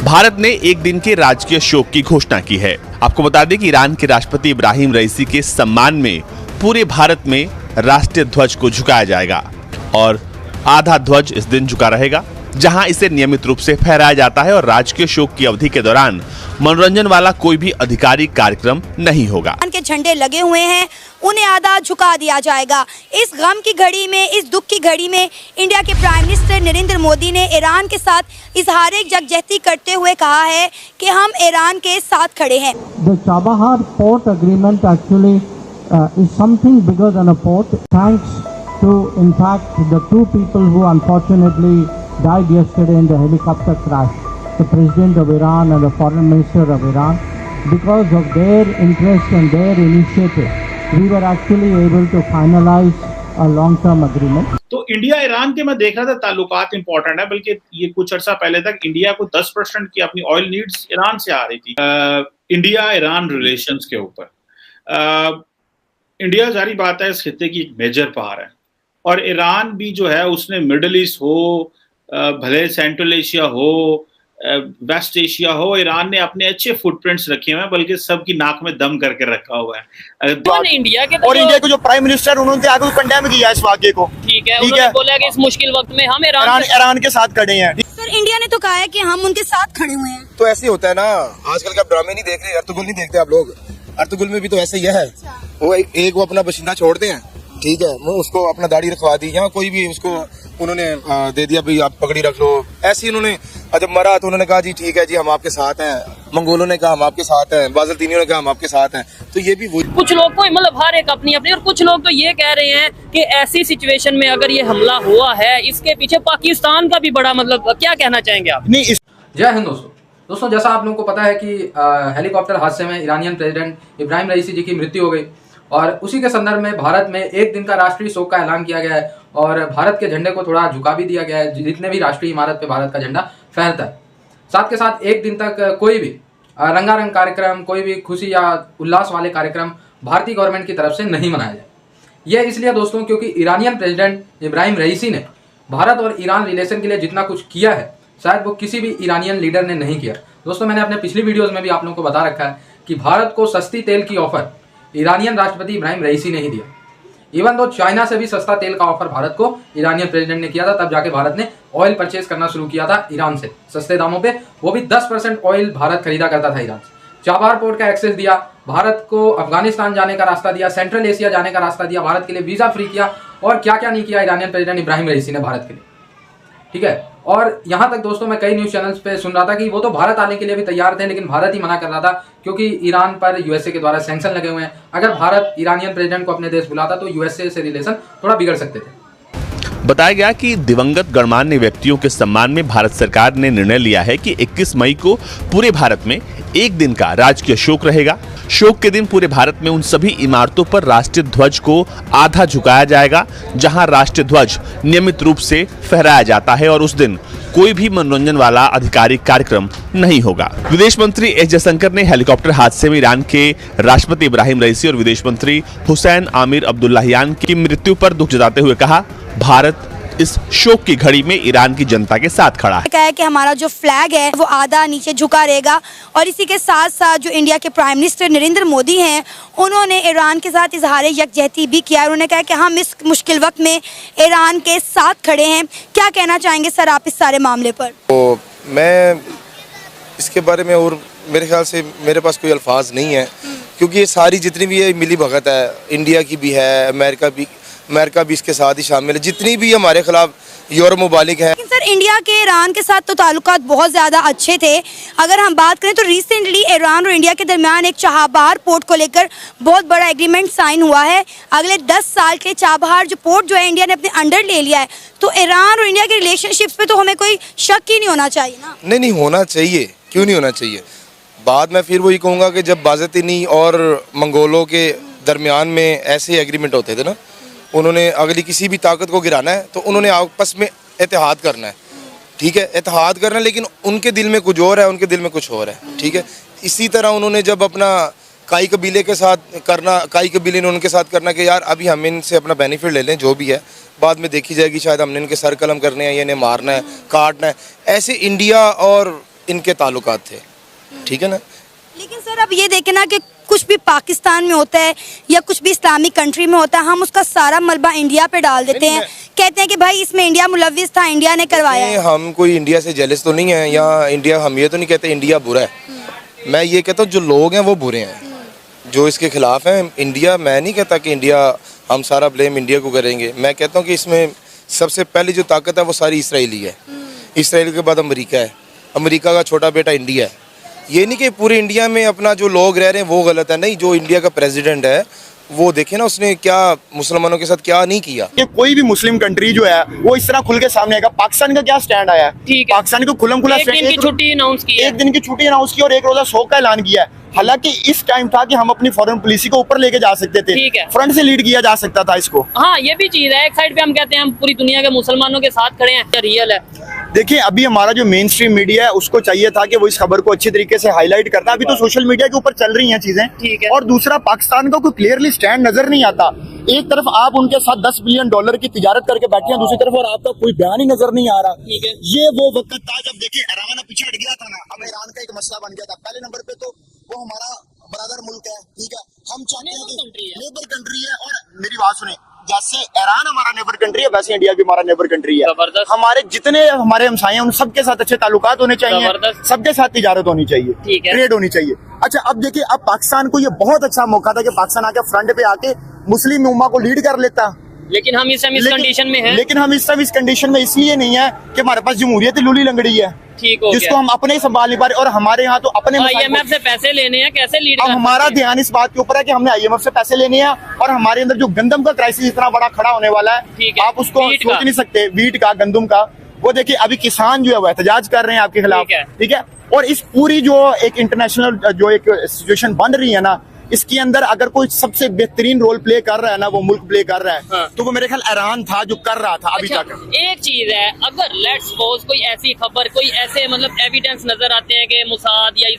भारत ने एक दिन के राजकीय शोक की घोषणा की है। आपको बता दें कि ईरान के राष्ट्रपति इब्राहिम रईसी के सम्मान में पूरे भारत में राष्ट्रीय ध्वज को झुकाया जाएगा और आधा ध्वज इस दिन झुका रहेगा, जहां इसे नियमित रूप से फहराया जाता है और राजकीय शोक की अवधि के दौरान मनोरंजन वाला कोई भी आधिकारिक कार्यक्रम नहीं होगा। के झंडे लगे हुए हैं, उन्हें आधा झुका दिया जाएगा। इस गम की घड़ी में, इस दुख की घड़ी में इंडिया के प्राइम मिनिस्टर नरेंद्र मोदी ने ईरान के साथ इजहार यकजहती करते हुए कहा है कि हम ईरान के साथ खड़े हैं। The Chabahar port agreement actually is something bigger than a port. Thanks to, in fact, the two people who unfortunately died yesterday in the helicopter crash, the President of Iran and the Foreign Minister of Iran. Because of their interest and their initiative, we were actually able to finalize a long-term agreement. तो India Iran के मैं देख रहा था ताल्लुकात important है, बल्कि ये कुछ अर्सा पहले तक इंडिया को 10% की अपनी ऑयल नीड्स ईरान से आ रही थी। इंडिया ईरान रिलेशंस के ऊपर इंडिया जारी बात है इस खित्ते की एक मेजर पावर है, और ईरान भी जो है उसने मिडल ईस्ट हो, भले सेंट्रल एशिया हो, वेस्ट एशिया हो, ईरान ने अपने अच्छे फुटप्रिंट्स रखे हुए हैं, बल्कि सबकी नाक में दम करके रखा हुआ है। इंडिया के और इंडिया के जो प्राइम मिनिस्टर उन्होंने आगे कंडेम किया इस वाक़े को। ठीक है, उन्होंने बोला कि इस मुश्किल वक्त में हम ईरान के साथ खड़े हैं। सर, इंडिया ने तो कहा है कि हम उनके साथ खड़े हुए हैं। तो ऐसे ही होता है ना, आजकल का ड्रामे नहीं देख रहे, अर्तुगरुल नहीं देखते आप लोग। अर्तुगरुल में भी तो ऐसे ही है, वो एक वो अपना बशिंदा छोड़ते हैं, ठीक है, वो उसको अपना दाढ़ी रखवा दी, यहाँ कोई भी उसको उन्होंने दे दिया भाई आप पगड़ी रख लो। ऐसे ही उन्होंने जब मरा तो उन्होंने कहा जी ठीक है जी हम आपके साथ हैं, मंगोलों ने कहा हम आपके साथ हैं, बाज़ल्तीनियों ने कहा हम आपके साथ हैं। तो ये भी वही, कुछ लोग को मतलब हर एक अपनी अपनी, और कुछ लोग तो ये कह रहे हैं कि ऐसी सिचुएशन में अगर ये हमला हुआ है इसके पीछे पाकिस्तान का भी बड़ा मतलब, क्या कहना चाहेंगे आप? नहीं जय हिंद दोस्तों, जैसा आप लोगों को पता है कि हेलीकॉप्टर हादसे में ईरानियन प्रेसिडेंट इब्राहिम रईसी जी की मृत्यु हो गई, और उसी के संदर्भ में भारत में एक दिन का राष्ट्रीय शोक का ऐलान किया गया है और भारत के झंडे को थोड़ा झुका भी दिया गया है, जितने भी राष्ट्रीय इमारत पे भारत का झंडा फहरता है। साथ के साथ एक दिन तक कोई भी रंगारंग कार्यक्रम, कोई भी खुशी या उल्लास वाले कार्यक्रम भारतीय गवर्नमेंट की तरफ से नहीं मनाया जाए। यह इसलिए दोस्तों क्योंकि ईरानियन प्रेसिडेंट इब्राहिम रईसी ने भारत और ईरान रिलेशन के लिए जितना कुछ किया है शायद वो किसी भी ईरानियन लीडर ने नहीं किया। दोस्तों, मैंने अपने पिछली वीडियोस में भी आप लोगों को बता रखा है कि भारत को सस्ती तेल की ऑफर ईरानियन राष्ट्रपति इब्राहिम रईसी ने ही दिया। इवन दो चाइना से भी सस्ता तेल का ऑफर भारत को ईरानियन प्रेसिडेंट ने किया था, तब जाके भारत ने ऑयल परचेज करना शुरू किया था ईरान से सस्ते दामों पे, वो भी 10% ऑयल भारत खरीदा करता था ईरान से। चाबहार पोर्ट का एक्सेस दिया, भारत को अफगानिस्तान जाने का रास्ता दिया, सेंट्रल एशिया जाने का रास्ता दिया, भारत के लिए वीजा फ्री किया, और क्या क्या नहीं किया ईरानियन प्रेसिडेंट इब्राहिम रईसी ने भारत के लिए, ठीक है। और यहाँ तक दोस्तों मैं कई न्यूज़ चैनल्स पे सुन रहा था कि वो तो भारत आने के लिए भी तैयार थे, लेकिन भारत ही मना कर रहा था क्योंकि ईरान पर यूएसए के द्वारा सैंक्शन लगे हुए हैं। अगर भारत ईरानियन प्रेसिडेंट को अपने देश बुलाता तो यूएसए से रिलेशन थोड़ा बिगड़ सकते थे। बताया गया कि दिवंगत गणमान्य व्यक्तियों के सम्मान में भारत सरकार ने निर्णय लिया है कि 21 मई को पूरे भारत में एक दिन का राजकीय शोक रहेगा। शोक के दिन पूरे भारत में उन सभी इमारतों पर राष्ट्रीय ध्वज को आधा झुकाया जाएगा, जहां राष्ट्रीय ध्वज नियमित रूप से फहराया जाता है, और उस दिन कोई भी मनोरंजन वाला आधिकारिक कार्यक्रम नहीं होगा। विदेश मंत्री एस जयशंकर ने हेलीकॉप्टर हादसे में ईरान के राष्ट्रपति इब्राहिम रईसी और विदेश मंत्री हुसैन आमिर अब्दुल्लाहियान की मृत्यु पर दुख जताते हुए कहा, भारत इस शोक की घड़ी में ईरान की जनता के साथ खड़ा है। कहा है कि हमारा जो फ्लैग है वो आधा नीचे झुका रहेगा, और इसी के साथ साथ जो इंडिया के प्राइम मिनिस्टर नरेंद्र मोदी हैं उन्होंने ईरान के साथ इजहार यकजहती भी किया है। उन्होंने कहा कि हम इस मुश्किल वक्त में ईरान के साथ खड़े हैं। क्या कहना चाहेंगे सर आप इस सारे मामले पर? तो मैं इसके बारे में, और मेरे ख्याल से मेरे पास कोई अल्फाज नहीं है, क्योंकि ये सारी जितनी भी ये मिली भगत है, इंडिया की भी है, अमेरिका भी इसके साथ ही शामिल है, जितनी भी हमारे खिलाफ यूरोप मुबालिक है। सर, इंडिया के ईरान के साथ तो ताल्लुकात बहुत ज़्यादा अच्छे थे। अगर हम बात करें तो रिसेंटली ईरान और इंडिया के दरमियान एक चाबहार पोर्ट को लेकर बहुत बड़ा एग्रीमेंट साइन हुआ है। अगले 10 साल के चाबहार जो पोर्ट जो है इंडिया ने अपने अंडर ले लिया है, तो ईरान और इंडिया के रिलेशनशिप्स पे तो हमें कोई शक ही नहीं होना चाहिए ना? नहीं होना चाहिए, क्यों नहीं होना चाहिए। बाद में फिर वही कहूँगा कि जब बाज़ल्तीनी और मंगोलों के दरमियान में ऐसे एग्रीमेंट होते थे ना, उन्होंने अगली किसी भी ताकत को गिराना है तो उन्होंने आपस में इत्तेहाद करना है, ठीक है, इत्तेहाद करना है, लेकिन उनके दिल में कुछ और है, उनके दिल में कुछ और है, ठीक है। इसी तरह उन्होंने जब अपना काई कबीले के साथ करना, काई कबीले ने उनके साथ करना कि यार अभी हम इनसे अपना बेनिफिट ले लें, जो भी है बाद में देखी जाएगी, शायद हमने इनके सर कलम करने हैं, या इन्हें मारना है, काटना है। ऐसे इंडिया और इनके ताल्लुकात थे, ठीक है ना। लेकिन सर अब ये देखें ना कि कुछ भी पाकिस्तान में होता है या कुछ भी इस्लामिक कंट्री में होता है, हम उसका सारा मलबा इंडिया पे डाल देते हैं, कहते हैं कि भाई इसमें इंडिया मुलव्विस था, इंडिया ने करवाया है। हम कोई इंडिया से जेलस तो नहीं है, या इंडिया, हम ये तो नहीं कहते इंडिया बुरा है। मैं ये कहता हूँ जो लोग हैं वो बुरे हैं, जो इसके खिलाफ हैं। इंडिया, मैं नहीं कहता कि इंडिया, हम सारा ब्लेम इंडिया को करेंगे। मैं कहता हूँ कि इसमें सबसे पहली जो ताकत है वो सारी इसराइली है। इसराइल के बाद अमेरिका है, अमेरिका का छोटा बेटा इंडिया है। ये नहीं कि पूरे इंडिया में अपना जो लोग रह रहे हैं वो गलत है, नहीं। जो इंडिया का प्रेसिडेंट है वो देखे ना, उसने क्या मुसलमानों के साथ क्या नहीं किया। कि कोई भी मुस्लिम कंट्री जो है वो इस तरह खुल के सामने आएगा। पाकिस्तान का क्या स्टैंड आया है? ठीक है। पाकिस्तान को खुलम खुला एक दिन की छुट्टी अनाउंस की है, एक दिन की छुट्टी अनाउंस की और एक रोजा शोक का ऐलान किया है। हालांकि इस टाइम था कि हम अपनी फॉरेन पॉलिसी को ऊपर लेके जा सकते थे, ठीक है। फ्रंट से लीड किया जा सकता था इसको। हाँ ये भी चीज है, एक साइड पे हम कहते हैं हम पूरी दुनिया के मुसलमानों के साथ खड़े हैं, क्या रियल है? देखिए अभी हमारा जो मेन स्ट्रीम मीडिया है उसको चाहिए था कि वो इस खबर को अच्छी तरीके से हाईलाइट करता। अभी तो सोशल मीडिया के ऊपर चल रही हैं चीजें, ठीक है। और दूसरा पाकिस्तान का कोई क्लियरली स्टैंड नजर नहीं आता। एक तरफ आप उनके साथ $10 बिलियन की तिजारत करके बैठे हैं, दूसरी तरफ और आपका कोई बयान ही नजर नहीं आ रहा। ठीक है। ये वो वक्त था जब देखिए ईरान पीछे हट गया था ना, अब ईरान का एक मसला बन गया था। पहले नंबर पे तो वो हमारा बरादर मुल्क है, ठीक है। हम चाहते हैं कि नेबर कंट्री है, और मेरी बात सुने, जैसे ईरान हमारा नेबर कंट्री है वैसे इंडिया भी हमारा नेबर कंट्री है। हमारे जितने हमारे हमसाए हैं उन सबके साथ अच्छे ताल्लुकात होने चाहिए, सबके साथ तिजारत होनी चाहिए, ट्रेड होनी चाहिए। अच्छा अब देखिए, अब पाकिस्तान को ये बहुत अच्छा मौका था कि पाकिस्तान आके फ्रंट पे आके मुस्लिम उम्मा को लीड कर लेता, लेकिन हम इस समय इस कंडीशन में हैं। लेकिन हम इस समय इस कंडीशन में इसलिए नहीं है कि हमारे पास जमहूरियत लूली लंगड़ी है, ठीक हो जिसको गया। हम अपने ही संभाल नहीं पा रहे। और हमारे यहाँ तो अपने IMF से पैसे लेने हैं, कैसे लीड अब हमारा ध्यान इस बात के ऊपर है कि हमने IMF से पैसे लेने हैं, और हमारे अंदर जो गंदम का क्राइसिस इतना बड़ा खड़ा होने वाला है, आप उसको सोच नहीं सकते। वीट का, गंदम का, वो देखिए अभी किसान जो है वो एहतजाज कर रहे हैं आपके खिलाफ, ठीक है। और इस पूरी जो एक इंटरनेशनल जो एक सिचुएशन बन रही है ना, इसके अंदर अगर कोई सबसे बेहतरीन रोल प्ले कर रहा है ना, वो मुल्क प्ले कर रहा है, हाँ। तो वो मेरे ख्याल ईरान था जो कर रहा था अभी तक। एक चीज है, अगर लेट्स सपोज कोई ऐसी खबर, कोई ऐसे मतलब एविडेंस नजर आते हैं कि मोसाद या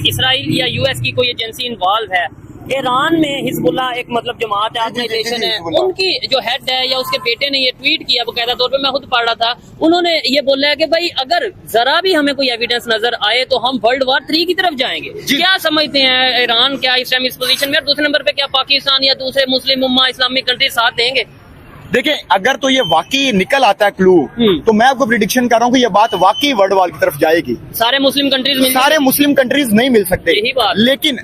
इसराइल या US की कोई एजेंसी इन्वॉल्व है, ईरान में हिजबुल्लाह एक मतलब जमात है, ऑर्गेनाइजेशन है, उनकी जो हेड है या उसके बेटे ने ये ट्वीट किया बकायदा तौर पे, मैं खुद पढ़ रहा था, उन्होंने ये बोला है कि भाई अगर जरा भी हमें कोई एविडेंस नजर आए तो हम World War III की तरफ जाएंगे। क्या समझते हैं ईरान क्या इस टाइम इस पोजीशन में? दूसरे नंबर पे क्या पाकिस्तान या दूसरे मुस्लिम उम्मा इस्लामिक कंट्री साथ देंगे? देखिए अगर तो ये वाकई निकल आता है क्लू, तो मैं आपको प्रिडिक्शन कर रहा हूँ कि ये बात वाकई वर्ल्ड वॉर की तरफ जाएगी। सारे मुस्लिम कंट्रीज नहीं मिल सकते,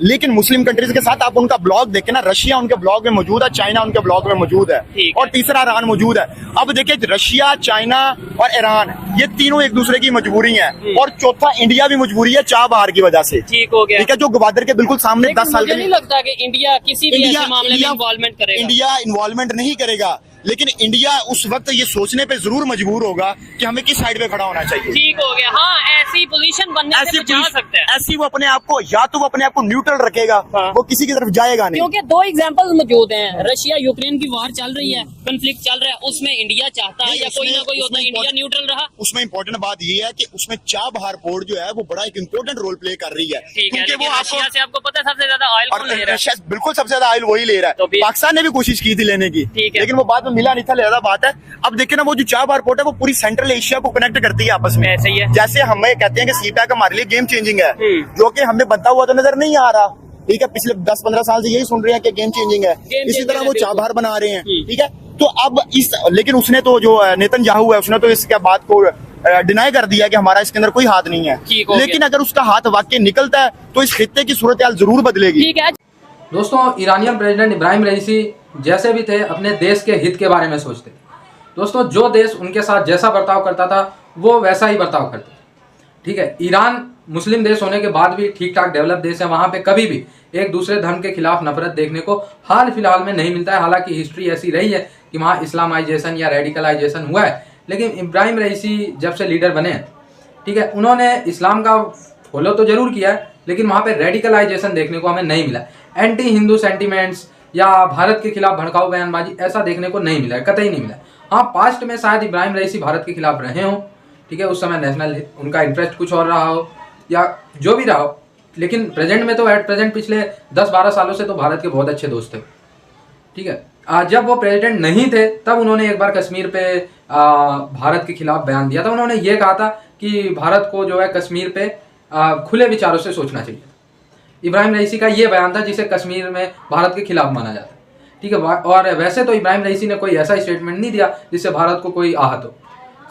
लेकिन मुस्लिम कंट्रीज के साथ आप उनका ब्लॉग देखें ना, रशिया उनके ब्लॉग में मौजूद है, चाइना उनके ब्लॉग में मौजूद है, और तीसरा ईरान मौजूद है। अब देखिए रशिया, चाइना और ईरान ये तीनों एक दूसरे की मजबूरी है, और चौथा इंडिया भी मजबूरी है चाह बहार की वजह से, ठीक हो गया, ठीक है, जो गवादर के बिल्कुल सामने 10 साल के नहीं लगता कि इंडिया किसी भी ऐसे मामले में इन्वॉल्वमेंट करेगा। इंडिया इन्वॉल्वमेंट नहीं करेगा, लेकिन इंडिया उस वक्त ये सोचने पे जरूर मजबूर होगा कि हमें किस साइड पे खड़ा होना चाहिए। ठीक हो गया, हाँ ऐसी पोजीशन बनने से बचा सकते हैं। ऐसी वो अपने आप को, या तो वो अपने आप को न्यूट्रल रखेगा, हाँ। वो किसी की तरफ जाएगा नहीं। क्योंकि 2 एग्जांपल्स मौजूद हैं, रशिया यूक्रेन की वार चल रही है, कॉन्फ्लिक्ट चल रहा है, उसमें इंडिया चाहता है या कोई ना कोई होता है, इंडिया न्यूट्रल रहा। उसमें इंपॉर्टेंट बात ये है कि उसमें चाह बहार पोर्ट जो है वो बड़ा एक इम्पोर्टेंट रोल प्ले कर रही है, क्योंकि वो रशिया से आपको पता है सबसे ज्यादा ऑयल कौन ले रहा है? बिल्कुल सबसे ज्यादा ऑयल वही ले रहा है। पाकिस्तान ने भी कोशिश की थी लेने की, लेकिन वो बाद में मिला नहीं था, ज्यादा बात है। अब देखिए ना, वो जो चाह बहार पोर्ट है वो पूरी सेंट्रल एशिया को कनेक्ट करती है आपस में, ऐसे ही है। जैसे हमें कहते हैं कि सीपैक हमारे लिए गेम चेंजिंग है, जो कि हमें बनता हुआ तो नजर नहीं आ रहा, ठीक है। पिछले 10-15 साल से यही सुन रहे हैं कि गेम चेंजिंग है, इसी तरह वो चाह बहार बना रहे हैं, ठीक है। तो अब लेकिन उसने तो जो नेतन्याहू है उसने तो इसके बात को डिनाई कर दिया कि हमारा इसके अंदर कोई हाथ नहीं है, लेकिन अगर उसका हाथ वाकई निकलता है तो इस खित्ते की सूरत हाल जरूर बदलेगी। ठीक है दोस्तों, ईरानियन प्रेसिडेंट इब्राहिम रईसी जैसे भी थे अपने देश के हित के बारे में सोचते थे। दोस्तों, जो देश उनके साथ जैसा बर्ताव करता था वो वैसा ही बर्ताव करते थे, ठीक है। ईरान मुस्लिम देश होने के बाद भी ठीक ठाक डेवलप देश है, वहाँ पे कभी भी एक दूसरे धर्म के खिलाफ नफरत देखने को हाल फिलहाल में नहीं मिलता है। हालांकि हिस्ट्री ऐसी रही है कि वहाँ इस्लामाइजेशन या रेडिकलाइजेशन हुआ है, लेकिन इब्राहिम रईसी जब से लीडर बने हैं, ठीक है, उन्होंने इस्लाम का फॉलो तो जरूर किया है, लेकिन वहाँ पे रेडिकलाइजेशन देखने को हमें नहीं मिला। एंटी हिंदू सेंटिमेंट्स या भारत के खिलाफ भड़काऊ बयानबाजी ऐसा देखने को नहीं मिला है, कतई नहीं मिला। हाँ, पास्ट में शायद इब्राहिम रईसी भारत के खिलाफ रहे हों, ठीक है, उस समय नेशनल उनका इंटरेस्ट कुछ और रहा हो या जो भी रहा हो, लेकिन प्रेजेंट में तो एट प्रेजेंट पिछले 10-12 सालों से तो भारत के बहुत अच्छे दोस्त थे, ठीक है। जब वो प्रेसिडेंट नहीं थे तब उन्होंने एक बार कश्मीर पे भारत के खिलाफ बयान दिया था। उन्होंने ये कहा था कि भारत को जो है कश्मीर पे खुले विचारों से सोचना चाहिए। इब्राहिम रईसी का ये बयान था जिसे कश्मीर में भारत के खिलाफ माना जाता है, ठीक है। और वैसे तो इब्राहिम रईसी ने कोई ऐसा स्टेटमेंट नहीं दिया जिससे भारत को कोई आहत हो।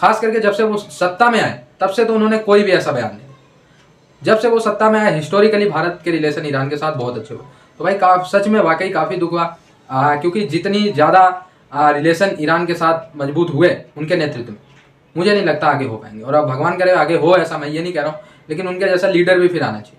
खास करके जब से वो सत्ता में आए तब से तो उन्होंने कोई भी ऐसा बयान नहीं दिया। जब से वो सत्ता में आए हिस्टोरिकली भारत के रिलेशन ईरान के साथ बहुत अच्छे हुए। तो भाई सच में वाकई काफ़ी दुख हुआ, क्योंकि जितनी ज़्यादा रिलेशन ईरान के साथ मजबूत हुए उनके नेतृत्व में, मुझे नहीं लगता आगे हो पाएंगे। और अब भगवान करे आगे हो, ऐसा मैं ये नहीं कह रहा हूँ, लेकिन उनके जैसा लीडर भी फिर आना चाहिए,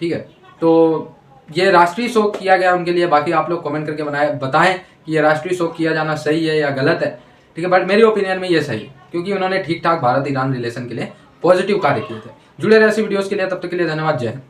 ठीक है। तो ये राष्ट्रीय शोक किया गया उनके लिए। बाकी आप लोग कमेंट करके बताएं कि ये राष्ट्रीय शोक किया जाना सही है या गलत है, ठीक है। बट मेरी ओपिनियन में ये सही है, क्योंकि उन्होंने ठीक ठाक भारत ईरान रिलेशन के लिए पॉजिटिव कार्य किए थे। जुड़े रहे ऐसी वीडियोस के लिए, तब तक के लिए धन्यवाद। जय हिंद।